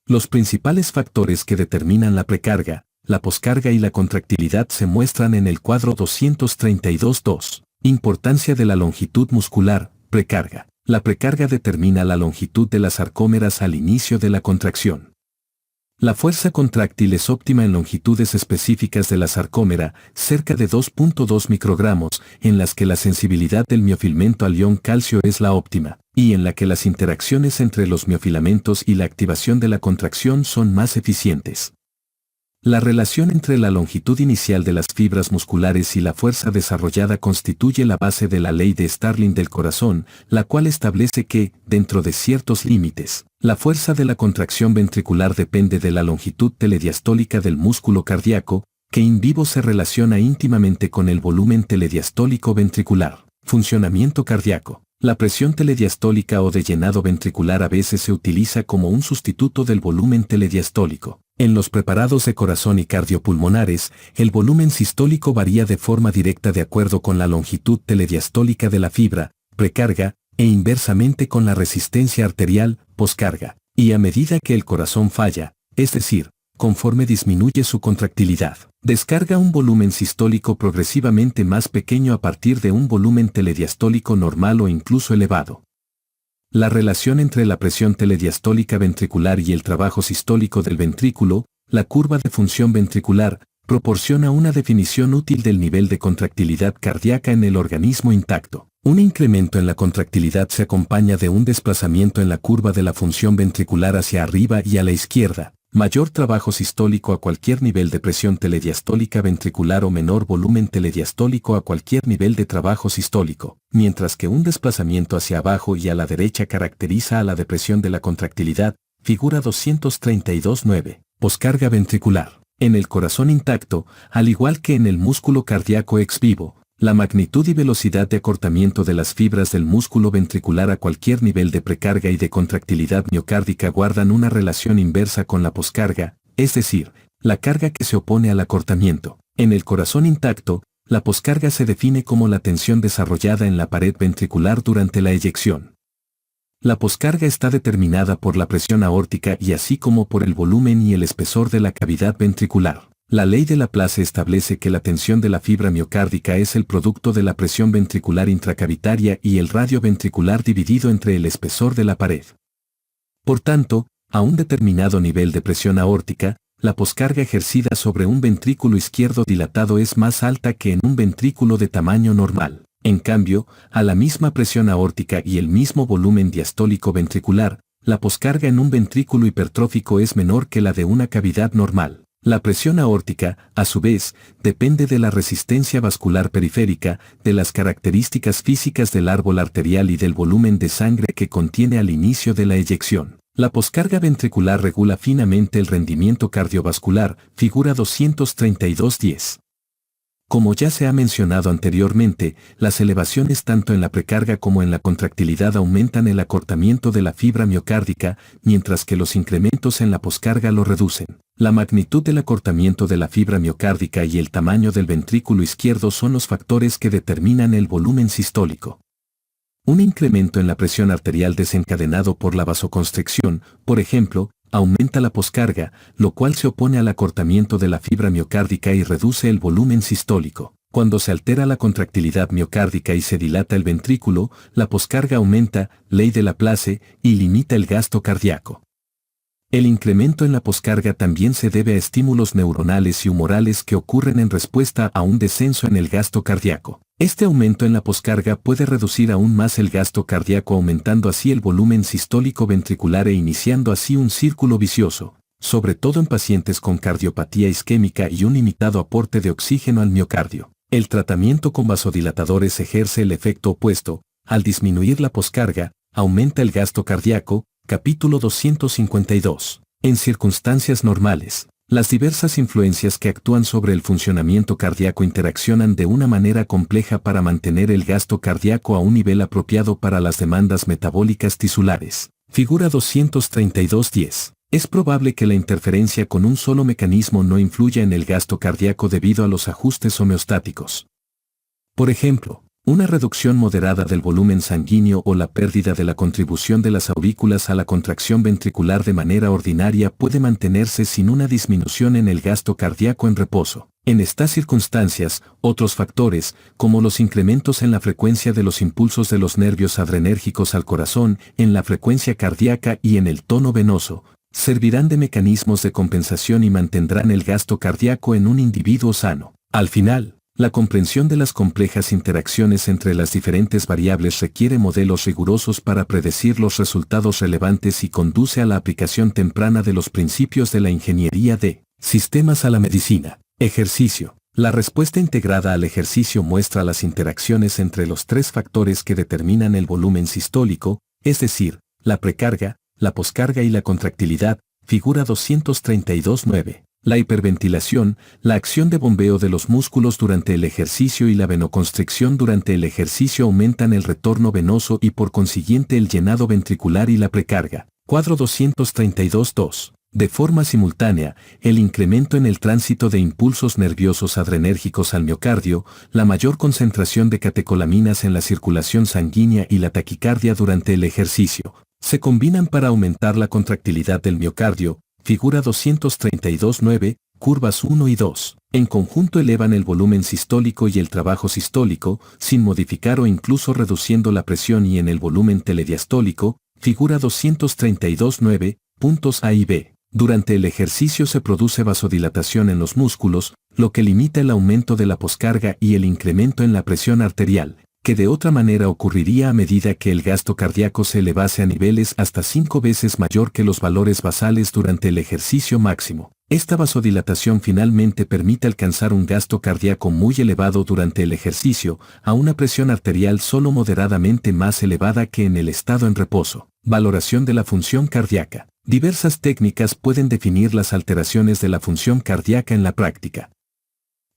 Los principales factores que determinan la precarga, la poscarga y la contractilidad se muestran en el cuadro 232.2. Importancia de la longitud muscular, precarga. La precarga determina la longitud de las sarcómeras al inicio de la contracción. La fuerza contráctil es óptima en longitudes específicas de la sarcómera, cerca de 2.2 microgramos, en las que la sensibilidad del miofilamento al ion calcio es la óptima, y en la que las interacciones entre los miofilamentos y la activación de la contracción son más eficientes. La relación entre la longitud inicial de las fibras musculares y la fuerza desarrollada constituye la base de la ley de Starling del corazón, la cual establece que, dentro de ciertos límites, la fuerza de la contracción ventricular depende de la longitud telediastólica del músculo cardíaco, que in vivo se relaciona íntimamente con el volumen telediastólico ventricular. Funcionamiento cardíaco. La presión telediastólica o de llenado ventricular a veces se utiliza como un sustituto del volumen telediastólico. En los preparados de corazón y cardiopulmonares, el volumen sistólico varía de forma directa de acuerdo con la longitud telediastólica de la fibra, precarga, e inversamente con la resistencia arterial, poscarga, y a medida que el corazón falla, es decir, conforme disminuye su contractilidad, descarga un volumen sistólico progresivamente más pequeño a partir de un volumen telediastólico normal o incluso elevado. La relación entre la presión telediastólica ventricular y el trabajo sistólico del ventrículo, la curva de función ventricular, proporciona una definición útil del nivel de contractilidad cardíaca en el organismo intacto. Un incremento en la contractilidad se acompaña de un desplazamiento en la curva de la función ventricular hacia arriba y a la izquierda, mayor trabajo sistólico a cualquier nivel de presión telediastólica ventricular o menor volumen telediastólico a cualquier nivel de trabajo sistólico, mientras que un desplazamiento hacia abajo y a la derecha caracteriza a la depresión de la contractilidad, figura 232.9. Poscarga ventricular. En el corazón intacto, al igual que en el músculo cardíaco ex vivo, La magnitud y velocidad de acortamiento de las fibras del músculo ventricular a cualquier nivel de precarga y de contractilidad miocárdica guardan una relación inversa con la poscarga, es decir, la carga que se opone al acortamiento. En el corazón intacto, la poscarga se define como la tensión desarrollada en la pared ventricular durante la eyección. La poscarga está determinada por la presión aórtica y así como por el volumen y el espesor de la cavidad ventricular. La ley de Laplace establece que la tensión de la fibra miocárdica es el producto de la presión ventricular intracavitaria y el radio ventricular dividido entre el espesor de la pared. Por tanto, a un determinado nivel de presión aórtica, la poscarga ejercida sobre un ventrículo izquierdo dilatado es más alta que en un ventrículo de tamaño normal. En cambio, a la misma presión aórtica y el mismo volumen diastólico ventricular, la poscarga en un ventrículo hipertrófico es menor que la de una cavidad normal. La presión aórtica, a su vez, depende de la resistencia vascular periférica, de las características físicas del árbol arterial y del volumen de sangre que contiene al inicio de la eyección. La poscarga ventricular regula finamente el rendimiento cardiovascular, figura 232.10. Como ya se ha mencionado anteriormente, las elevaciones tanto en la precarga como en la contractilidad aumentan el acortamiento de la fibra miocárdica, mientras que los incrementos en la poscarga lo reducen. La magnitud del acortamiento de la fibra miocárdica y el tamaño del ventrículo izquierdo son los factores que determinan el volumen sistólico. Un incremento en la presión arterial desencadenado por la vasoconstricción, por ejemplo, aumenta la poscarga, lo cual se opone al acortamiento de la fibra miocárdica y reduce el volumen sistólico. Cuando se altera la contractilidad miocárdica y se dilata el ventrículo, la poscarga aumenta, ley de Laplace, y limita el gasto cardíaco. El incremento en la poscarga también se debe a estímulos neuronales y humorales que ocurren en respuesta a un descenso en el gasto cardíaco. Este aumento en la poscarga puede reducir aún más el gasto cardíaco, aumentando así el volumen sistólico ventricular e iniciando así un círculo vicioso, sobre todo en pacientes con cardiopatía isquémica y un limitado aporte de oxígeno al miocardio. El tratamiento con vasodilatadores ejerce el efecto opuesto. Al disminuir la poscarga, aumenta el gasto cardíaco. Capítulo 252. En circunstancias normales, las diversas influencias que actúan sobre el funcionamiento cardíaco interaccionan de una manera compleja para mantener el gasto cardíaco a un nivel apropiado para las demandas metabólicas tisulares. Figura 232.10. Es probable que la interferencia con un solo mecanismo no influya en el gasto cardíaco debido a los ajustes homeostáticos. Por ejemplo, una reducción moderada del volumen sanguíneo o la pérdida de la contribución de las aurículas a la contracción ventricular de manera ordinaria puede mantenerse sin una disminución en el gasto cardíaco en reposo. En estas circunstancias, otros factores, como los incrementos en la frecuencia de los impulsos de los nervios adrenérgicos al corazón, en la frecuencia cardíaca y en el tono venoso, servirán de mecanismos de compensación y mantendrán el gasto cardíaco en un individuo sano. Al final, la comprensión de las complejas interacciones entre las diferentes variables requiere modelos rigurosos para predecir los resultados relevantes y conduce a la aplicación temprana de los principios de la ingeniería de sistemas a la medicina. Ejercicio. La respuesta integrada al ejercicio muestra las interacciones entre los tres factores que determinan el volumen sistólico, es decir, la precarga, la poscarga y la contractilidad, figura 232.9. La hiperventilación, la acción de bombeo de los músculos durante el ejercicio y la venoconstricción durante el ejercicio aumentan el retorno venoso y por consiguiente el llenado ventricular y la precarga. Cuadro 232.2. De forma simultánea, el incremento en el tránsito de impulsos nerviosos adrenérgicos al miocardio, la mayor concentración de catecolaminas en la circulación sanguínea y la taquicardia durante el ejercicio, se combinan para aumentar la contractilidad del miocardio. Figura 232.9, curvas 1 y 2. En conjunto elevan el volumen sistólico y el trabajo sistólico, sin modificar o incluso reduciendo la presión y en el volumen telediastólico, figura 232.9, puntos A y B. Durante el ejercicio se produce vasodilatación en los músculos, lo que limita el aumento de la poscarga y el incremento en la presión arterial, que de otra manera ocurriría a medida que el gasto cardíaco se elevase a niveles hasta 5 veces mayor que los valores basales durante el ejercicio máximo. Esta vasodilatación finalmente permite alcanzar un gasto cardíaco muy elevado durante el ejercicio, a una presión arterial solo moderadamente más elevada que en el estado en reposo. Valoración de la función cardíaca. Diversas técnicas pueden definir las alteraciones de la función cardíaca en la práctica.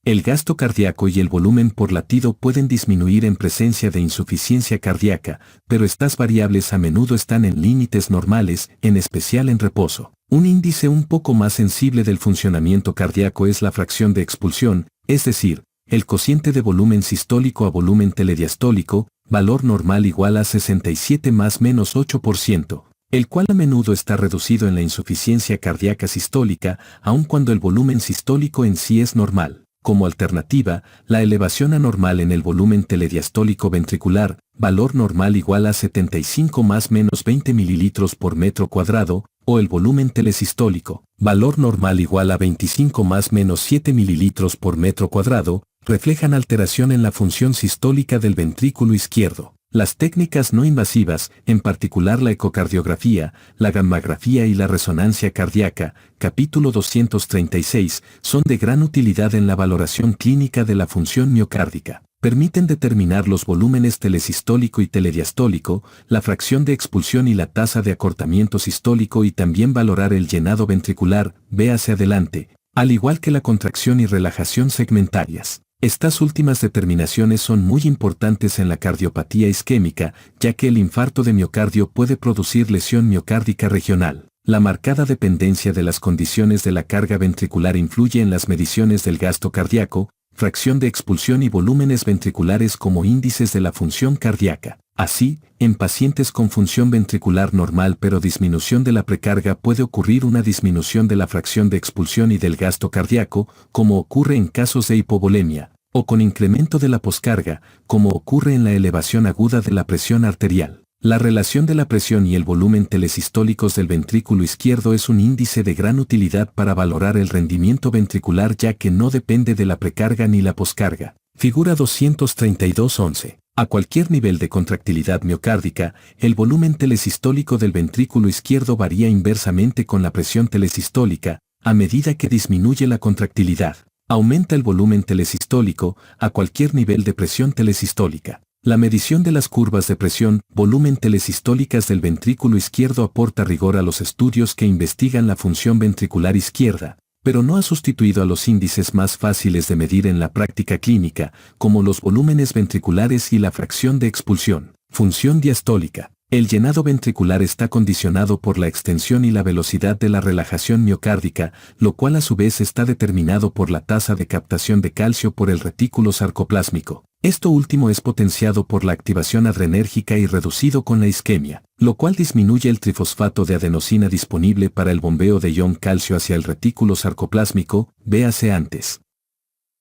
El gasto cardíaco y el volumen por latido pueden disminuir en presencia de insuficiencia cardíaca, pero estas variables a menudo están en límites normales, en especial en reposo. Un índice un poco más sensible del funcionamiento cardíaco es la fracción de expulsión, es decir, el cociente de volumen sistólico a volumen telediastólico, valor normal igual a 67 más menos 8%, el cual a menudo está reducido en la insuficiencia cardíaca sistólica, aun cuando el volumen sistólico en sí es normal. Como alternativa, la elevación anormal en el volumen telediastólico ventricular, valor normal igual a 75 más menos 20 mililitros por metro cuadrado, o el volumen telesistólico, valor normal igual a 25 más menos 7 mililitros por metro cuadrado, reflejan alteración en la función sistólica del ventrículo izquierdo. Las técnicas no invasivas, en particular la ecocardiografía, la gammagrafía y la resonancia cardíaca, capítulo 236, son de gran utilidad en la valoración clínica de la función miocárdica. Permiten determinar los volúmenes telesistólico y telediastólico, la fracción de expulsión y la tasa de acortamiento sistólico y también valorar el llenado ventricular, véase adelante, al igual que la contracción y relajación segmentarias. Estas últimas determinaciones son muy importantes en la cardiopatía isquémica, ya que el infarto de miocardio puede producir lesión miocárdica regional. La marcada dependencia de las condiciones de la carga ventricular influye en las mediciones del gasto cardíaco, fracción de expulsión y volúmenes ventriculares como índices de la función cardíaca. Así, en pacientes con función ventricular normal pero disminución de la precarga puede ocurrir una disminución de la fracción de expulsión y del gasto cardíaco, como ocurre en casos de hipovolemia, o con incremento de la poscarga, como ocurre en la elevación aguda de la presión arterial. La relación de la presión y el volumen telesistólicos del ventrículo izquierdo es un índice de gran utilidad para valorar el rendimiento ventricular ya que no depende de la precarga ni la poscarga. Figura 232.11. A cualquier nivel de contractilidad miocárdica, el volumen telesistólico del ventrículo izquierdo varía inversamente con la presión telesistólica, a medida que disminuye la contractilidad. Aumenta el volumen telesistólico a cualquier nivel de presión telesistólica. La medición de las curvas de presión, volumen telesistólicas del ventrículo izquierdo aporta rigor a los estudios que investigan la función ventricular izquierda, pero no ha sustituido a los índices más fáciles de medir en la práctica clínica, como los volúmenes ventriculares y la fracción de expulsión. Función diastólica. El llenado ventricular está condicionado por la extensión y la velocidad de la relajación miocárdica, lo cual a su vez está determinado por la tasa de captación de calcio por el retículo sarcoplásmico. Esto último es potenciado por la activación adrenérgica y reducido con la isquemia, lo cual disminuye el trifosfato de adenosina disponible para el bombeo de ion calcio hacia el retículo sarcoplásmico, véase antes.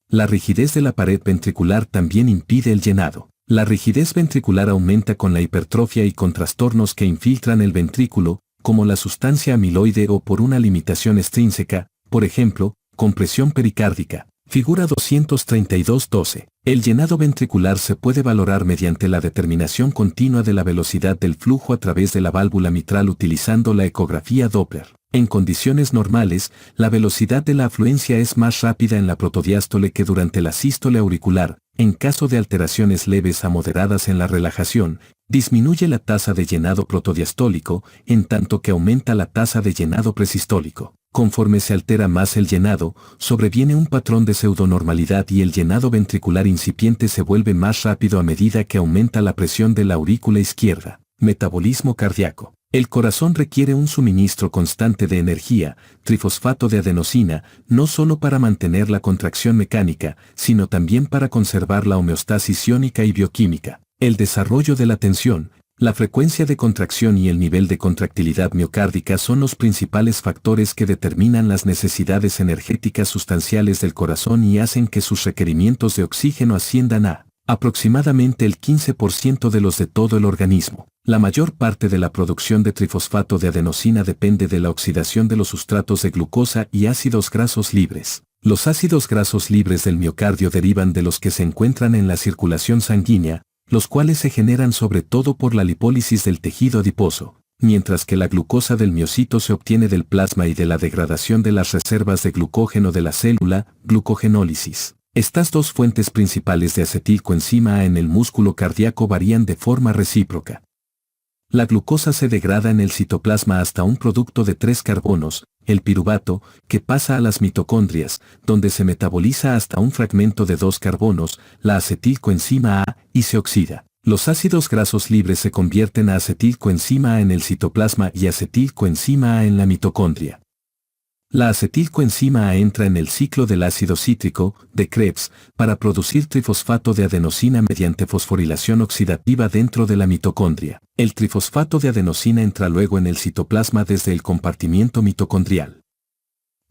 La rigidez de la pared ventricular también impide el llenado. La rigidez ventricular aumenta con la hipertrofia y con trastornos que infiltran el ventrículo, como la sustancia amiloide o por una limitación extrínseca, por ejemplo, compresión pericárdica. Figura 232.12. El llenado ventricular se puede valorar mediante la determinación continua de la velocidad del flujo a través de la válvula mitral utilizando la ecografía Doppler. En condiciones normales, la velocidad de la afluencia es más rápida en la protodiástole que durante la sístole auricular. En caso de alteraciones leves a moderadas en la relajación, disminuye la tasa de llenado protodiastólico, en tanto que aumenta la tasa de llenado presistólico. Conforme se altera más el llenado, sobreviene un patrón de pseudonormalidad y el llenado ventricular incipiente se vuelve más rápido a medida que aumenta la presión de la aurícula izquierda. Metabolismo cardíaco. El corazón requiere un suministro constante de energía, trifosfato de adenosina, no solo para mantener la contracción mecánica, sino también para conservar la homeostasis iónica y bioquímica. El desarrollo de la tensión, la frecuencia de contracción y el nivel de contractilidad miocárdica son los principales factores que determinan las necesidades energéticas sustanciales del corazón y hacen que sus requerimientos de oxígeno asciendan a aproximadamente el 15% de los de todo el organismo. La mayor parte de la producción de trifosfato de adenosina depende de la oxidación de los sustratos de glucosa y ácidos grasos libres. Los ácidos grasos libres del miocardio derivan de los que se encuentran en la circulación sanguínea, los cuales se generan sobre todo por la lipólisis del tejido adiposo, mientras que la glucosa del miocito se obtiene del plasma y de la degradación de las reservas de glucógeno de la célula, glucogenólisis. Estas dos fuentes principales de acetilcoenzima A en el músculo cardíaco varían de forma recíproca. La glucosa se degrada en el citoplasma hasta un producto de 3 carbonos, el piruvato, que pasa a las mitocondrias, donde se metaboliza hasta un fragmento de 2 carbonos, la acetilcoenzima A, y se oxida. Los ácidos grasos libres se convierten a acetilcoenzima A en el citoplasma y acetilcoenzima A en la mitocondria. La acetilcoenzima A entra en el ciclo del ácido cítrico, de Krebs, para producir trifosfato de adenosina mediante fosforilación oxidativa dentro de la mitocondria. El trifosfato de adenosina entra luego en el citoplasma desde el compartimiento mitocondrial.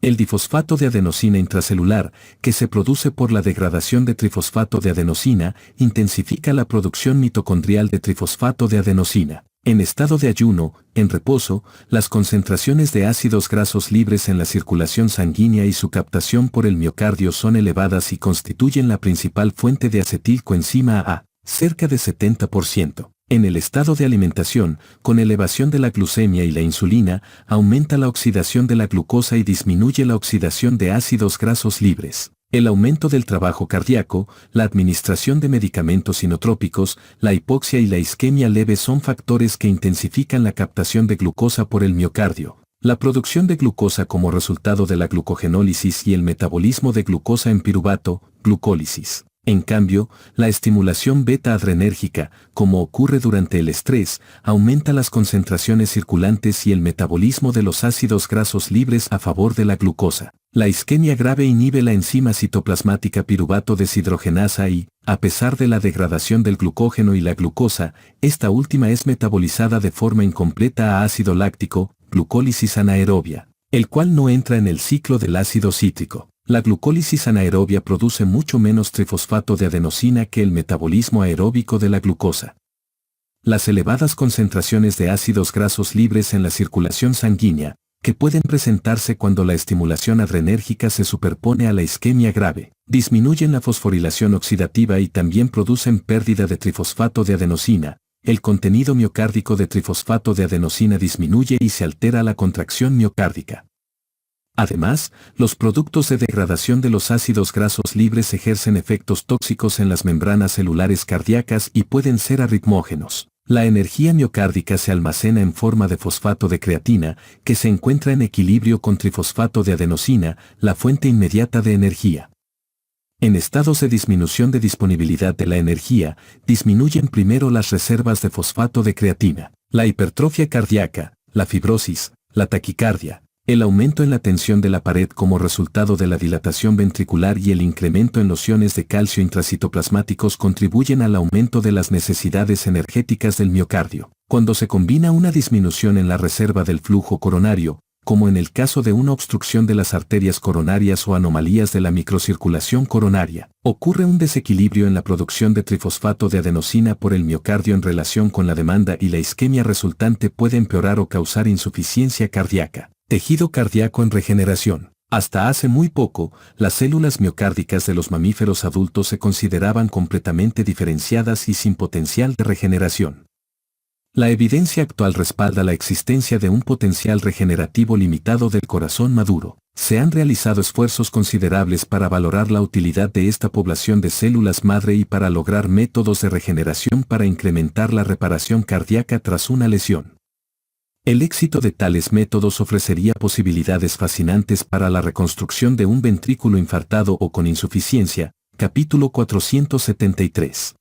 El difosfato de adenosina intracelular, que se produce por la degradación de trifosfato de adenosina, intensifica la producción mitocondrial de trifosfato de adenosina. En estado de ayuno, en reposo, las concentraciones de ácidos grasos libres en la circulación sanguínea y su captación por el miocardio son elevadas y constituyen la principal fuente de acetilcoenzima A, cerca de 70%. En el estado de alimentación, con elevación de la glucemia y la insulina, aumenta la oxidación de la glucosa y disminuye la oxidación de ácidos grasos libres. El aumento del trabajo cardíaco, la administración de medicamentos inotrópicos, la hipoxia y la isquemia leve son factores que intensifican la captación de glucosa por el miocardio. La producción de glucosa como resultado de la glucogenólisis y el metabolismo de glucosa en piruvato, glucólisis. En cambio, la estimulación beta-adrenérgica, como ocurre durante el estrés, aumenta las concentraciones circulantes y el metabolismo de los ácidos grasos libres a favor de la glucosa. La isquemia grave inhibe la enzima citoplasmática piruvato deshidrogenasa y, a pesar de la degradación del glucógeno y la glucosa, esta última es metabolizada de forma incompleta a ácido láctico, glucólisis anaerobia, el cual no entra en el ciclo del ácido cítrico. La glucólisis anaerobia produce mucho menos trifosfato de adenosina que el metabolismo aeróbico de la glucosa. Las elevadas concentraciones de ácidos grasos libres en la circulación sanguínea, que pueden presentarse cuando la estimulación adrenérgica se superpone a la isquemia grave, disminuyen la fosforilación oxidativa y también producen pérdida de trifosfato de adenosina. El contenido miocárdico de trifosfato de adenosina disminuye y se altera la contracción miocárdica. Además, los productos de degradación de los ácidos grasos libres ejercen efectos tóxicos en las membranas celulares cardíacas y pueden ser arritmógenos. La energía miocárdica se almacena en forma de fosfato de creatina, que se encuentra en equilibrio con trifosfato de adenosina, la fuente inmediata de energía. En estados de disminución de disponibilidad de la energía, disminuyen primero las reservas de fosfato de creatina. La hipertrofia cardíaca, la fibrosis, la taquicardia, el aumento en la tensión de la pared como resultado de la dilatación ventricular y el incremento en los iones de calcio intracitoplasmáticos contribuyen al aumento de las necesidades energéticas del miocardio. Cuando se combina una disminución en la reserva del flujo coronario, como en el caso de una obstrucción de las arterias coronarias o anomalías de la microcirculación coronaria, ocurre un desequilibrio en la producción de trifosfato de adenosina por el miocardio en relación con la demanda y la isquemia resultante puede empeorar o causar insuficiencia cardíaca. Tejido cardíaco en regeneración. Hasta hace muy poco, las células miocárdicas de los mamíferos adultos se consideraban completamente diferenciadas y sin potencial de regeneración. La evidencia actual respalda la existencia de un potencial regenerativo limitado del corazón maduro. Se han realizado esfuerzos considerables para valorar la utilidad de esta población de células madre y para lograr métodos de regeneración para incrementar la reparación cardíaca tras una lesión. El éxito de tales métodos ofrecería posibilidades fascinantes para la reconstrucción de un ventrículo infartado o con insuficiencia. Capítulo 473.